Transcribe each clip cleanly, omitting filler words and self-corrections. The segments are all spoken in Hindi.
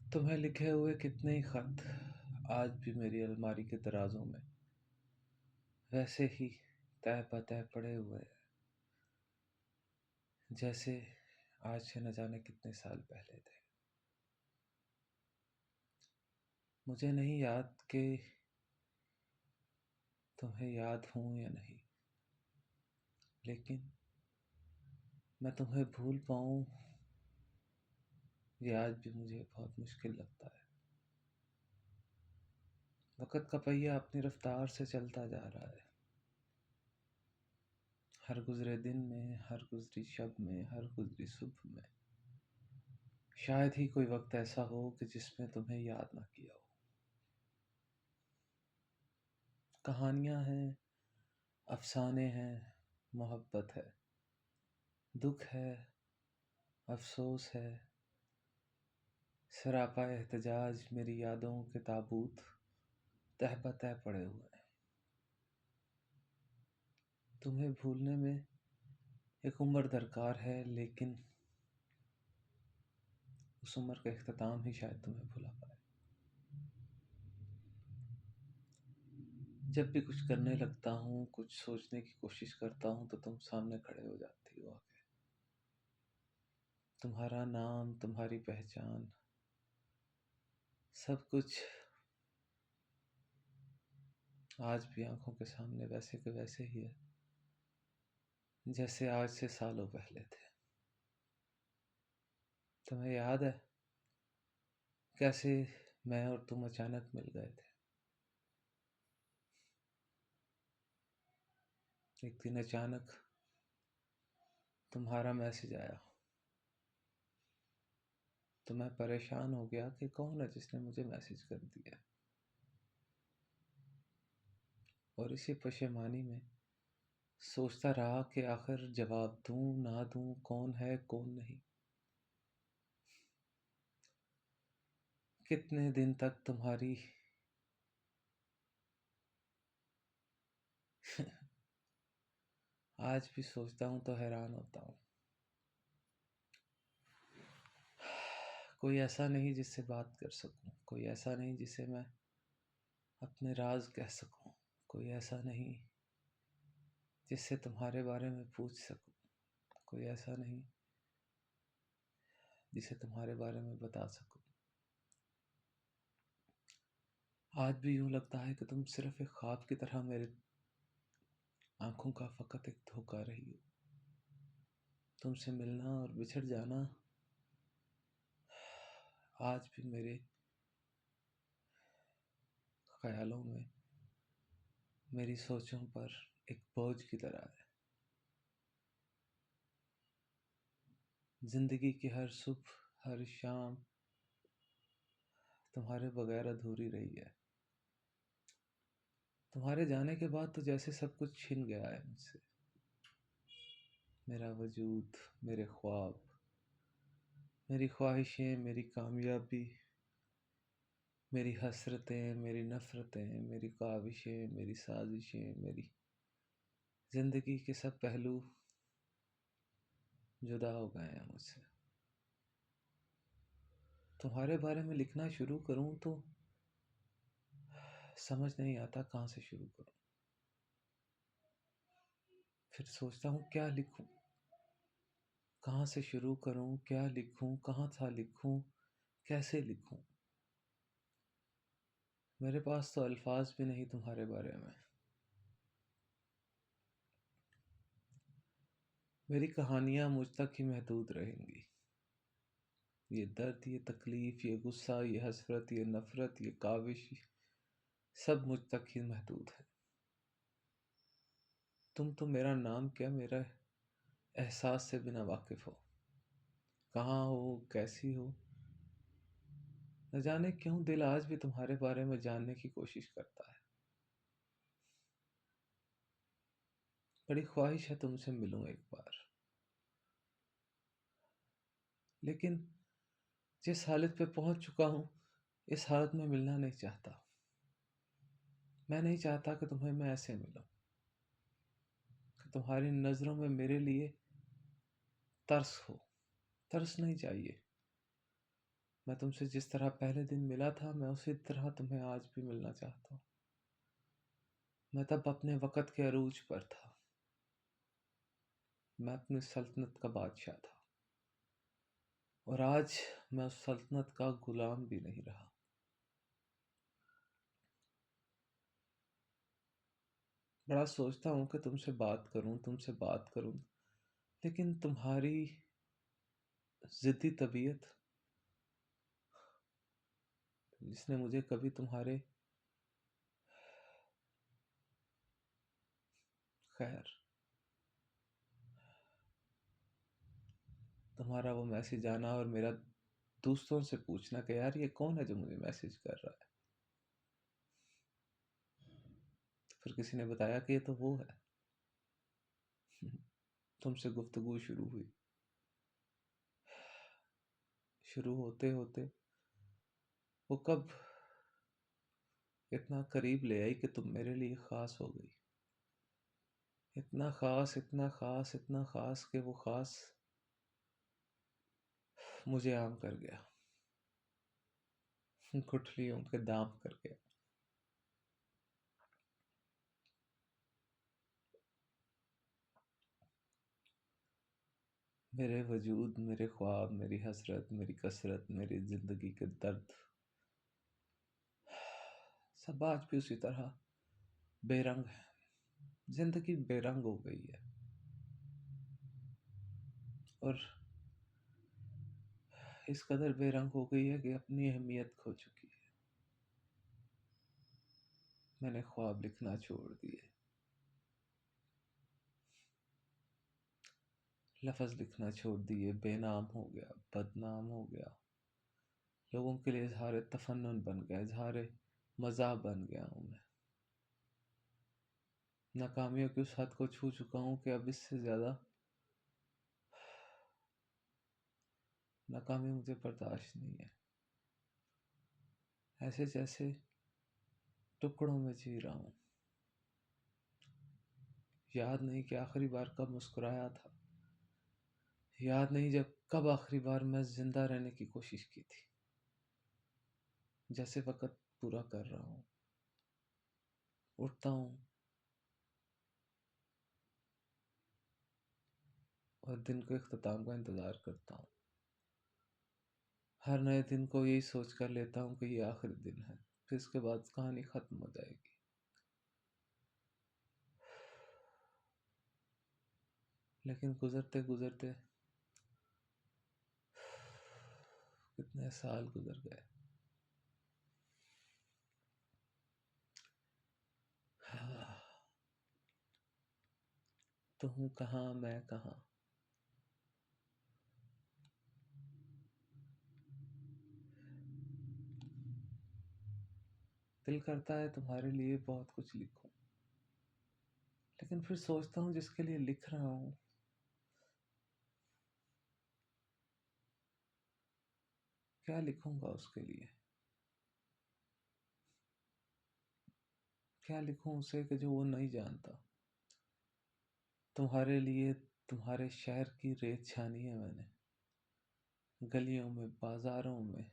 तुम्हें लिखे हुए कितने ही खत आज भी मेरी अलमारी के दराजों में वैसे ही तह ब-तह पड़े हुए हैं, जैसे आज से न जाने कितने साल पहले थे। मुझे नहीं याद कि तुम्हें याद हूँ या नहीं, लेकिन मैं तुम्हें भूल पाऊँ ये आज भी मुझे बहुत मुश्किल लगता है। वक़्त का पहिया अपनी रफ्तार से चलता जा रहा है। हर गुज़रे दिन में, हर गुज़री शब में, हर गुज़री सुबह में शायद ही कोई वक़्त ऐसा हो कि जिसमें तुम्हें याद ना किया हो। कहानियाँ हैं, अफ़साने हैं, मोहब्बत है, दुःख है, अफ़सोस है, सरापा एहतजाज मेरी यादों के ताबूत तह ब तह पड़े हुए हैं। तुम्हें भूलने में एक उम्र दरकार है, लेकिन उस उम्र का इख्तिताम ही शायद तुम्हें भुला पाए। जब भी कुछ करने लगता हूँ, कुछ सोचने की कोशिश करता हूँ, तो तुम सामने खड़े हो जाती हो आके। तुम्हारा नाम, तुम्हारी पहचान, सब कुछ आज भी आंखों के सामने वैसे के वैसे ही है, जैसे आज से सालों पहले थे। तुम्हें याद है कैसे मैं और तुम अचानक मिल गए थे? एक दिन अचानक तुम्हारा मैसेज आया, तो मैं परेशान हो गया कि कौन है जिसने मुझे मैसेज कर दिया। और इसी पशेमानी में सोचता रहा कि आखिर जवाब दूं ना दूं, कौन है कौन नहीं। कितने दिन तक तुम्हारी आज भी सोचता हूं तो हैरान होता हूं। कोई ऐसा नहीं जिससे बात कर सकूं, कोई ऐसा नहीं जिसे मैं अपने राज कह सकूं, कोई ऐसा नहीं जिससे तुम्हारे बारे में पूछ सकूं, कोई ऐसा नहीं जिसे तुम्हारे बारे में बता सकूं। आज भी यूं लगता है कि तुम सिर्फ एक ख्वाब की तरह मेरे आंखों का फकत एक धोखा रही हो। तुमसे मिलना और बिछड़ जाना आज भी मेरे ख्यालों में, मेरी सोचों पर एक बोझ की तरह है। जिंदगी की हर सुबह, हर शाम तुम्हारे बगैर अधूरी रही है। तुम्हारे जाने के बाद तो जैसे सब कुछ छिन गया है मुझसे। मेरा वजूद, मेरे ख्वाब, मेरी ख्वाहिशें, मेरी कामयाबी, मेरी हसरतें, मेरी नफ़रतें, मेरी काविशें, मेरी साजिशें, मेरी ज़िंदगी के सब पहलू जुदा हो गए हैं मुझसे। तुम्हारे बारे में लिखना शुरू करूं तो समझ नहीं आता कहाँ से शुरू करूं। फिर सोचता हूँ क्या लिखूं, कहाँ से शुरू करूं, क्या लिखूं, कहाँ था लिखूं, कैसे लिखूं। मेरे पास तो अल्फाज भी नहीं तुम्हारे बारे में। मेरी कहानियां मुझ तक ही महदूद रहेंगी। ये दर्द, ये तकलीफ, ये गुस्सा, ये हसरत, ये नफरत, ये काविश, सब मुझ तक ही महदूद है। तुम तो मेरा नाम क्या, मेरा एहसास से बिना वाकिफ हो। कहाँ हो, कैसी हो, न जाने क्यों दिल आज भी तुम्हारे बारे में जानने की कोशिश करता है। बड़ी ख्वाहिश है तुमसे मिलूं एक बार, लेकिन जिस हालत पे पहुंच चुका हूं, इस हालत में मिलना नहीं चाहता। मैं नहीं चाहता कि तुम्हें मैं ऐसे मिलूं कि तुम्हारी नजरों में मेरे लिए तरस हो। तरस नहीं चाहिए, मैं तुमसे जिस तरह पहले दिन मिला था, मैं उसी तरह तुम्हें आज भी मिलना चाहता हूँ। मैं तब अपने वक़्त के अरूज पर था। मैं अपनी सल्तनत का बादशाह था, और आज मैं उस सल्तनत का गुलाम भी नहीं रहा। बड़ा सोचता हूँ कि तुमसे बात करूँ, लेकिन तुम्हारी ज़िद्दी तबीयत, जिसने मुझे कभी खैर, तुम्हारा वो मैसेज आना और मेरा दोस्तों से पूछना कि यार ये कौन है जो मुझे मैसेज कर रहा है। तो फिर किसी ने बताया कि ये तो वो है। तुमसे गुफ्तगू शुरू हुई। शुरू होते होते वो कब इतना करीब ले आई कि तुम मेरे लिए ख़ास हो गई। इतना ख़ास, इतना ख़ास, इतना ख़ास कि वो ख़ास मुझे आम कर गया, गुठलियों के दाम कर गया। मेरे वजूद, मेरे ख्वाब, मेरी हसरत, मेरी कसरत, मेरी ज़िंदगी के दर्द, सब आज भी उसी तरह बेरंग है। ज़िंदगी बेरंग हो गई है, और इस कदर बेरंग हो गई है कि अपनी अहमियत खो चुकी है। मैंने ख्वाब लिखना छोड़ दिए, लफ्ज़ लिखना छोड़ दिए, बेनाम हो गया, बदनाम हो गया। लोगों के लिए इज़हार तफन्नुन बन गया, इज़हार मज़ाह बन गया हूँ मैं। नाकामियों की उस हद को छू चुका हूँ कि अब इससे ज़्यादा नाकामी मुझे बर्दाश्त नहीं है। ऐसे जैसे टुकड़ों में जी रहा हूँ। याद नहीं कि आखिरी बार कब मुस्कुराया था। याद नहीं जब कब आखिरी बार मैं जिंदा रहने की कोशिश की थी। जैसे वक़्त पूरा कर रहा हूँ, उठता हूँ और दिन के इख्तिताम का इंतज़ार करता हूँ। हर नए दिन को यही सोच कर लेता हूँ कि ये आखिरी दिन है, फिर इसके बाद कहानी ख़त्म हो जाएगी। लेकिन गुज़रते गुज़रते कितने साल गुज़र गए। हाँ, तुम कहाँ, मैं कहाँ। दिल करता है तुम्हारे लिए बहुत कुछ लिखूं, लेकिन फिर सोचता हूँ जिसके लिए लिख रहा हूँ, क्या लिखूंगा उसके लिए। क्या लिखूं उसे कि जो वो नहीं जानता। तुम्हारे लिए तुम्हारे शहर की रेत छानी है मैंने, गलियों में, बाजारों में।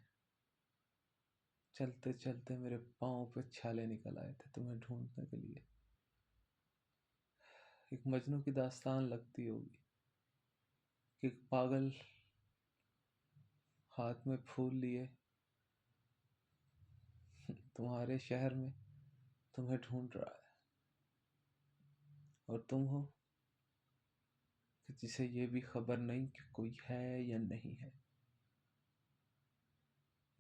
चलते चलते मेरे पाँव पे छाले निकल आए थे तुम्हें ढूंढने के लिए। एक मजनू की दास्तान लगती होगी कि एक पागल हाथ में फूल लिए तुम्हारे शहर में तुम्हें ढूंढ रहा है, और तुम हो कि जिसे ये भी खबर नहीं कि कोई है या नहीं है।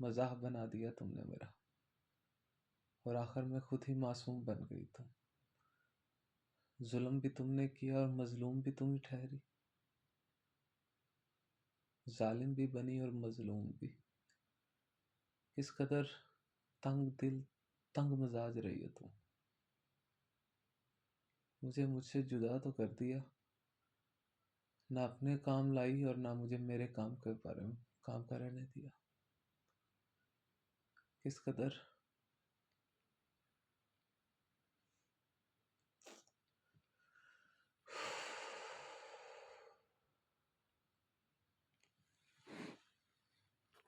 मजाक बना दिया तुमने मेरा, और आखिर में खुद ही मासूम बन गई तुम। जुल्म भी तुमने किया और मजलूम भी तुम ही ठहरी। जालिम भी बनी और मजलूम भी। किस कदर तंग दिल, तंग मिजाज रही हो तुम। मुझे मुझसे जुदा तो कर दिया, ना अपने काम लाई और ना मुझे मेरे काम के बारे में काम का रहने दिया। किस कदर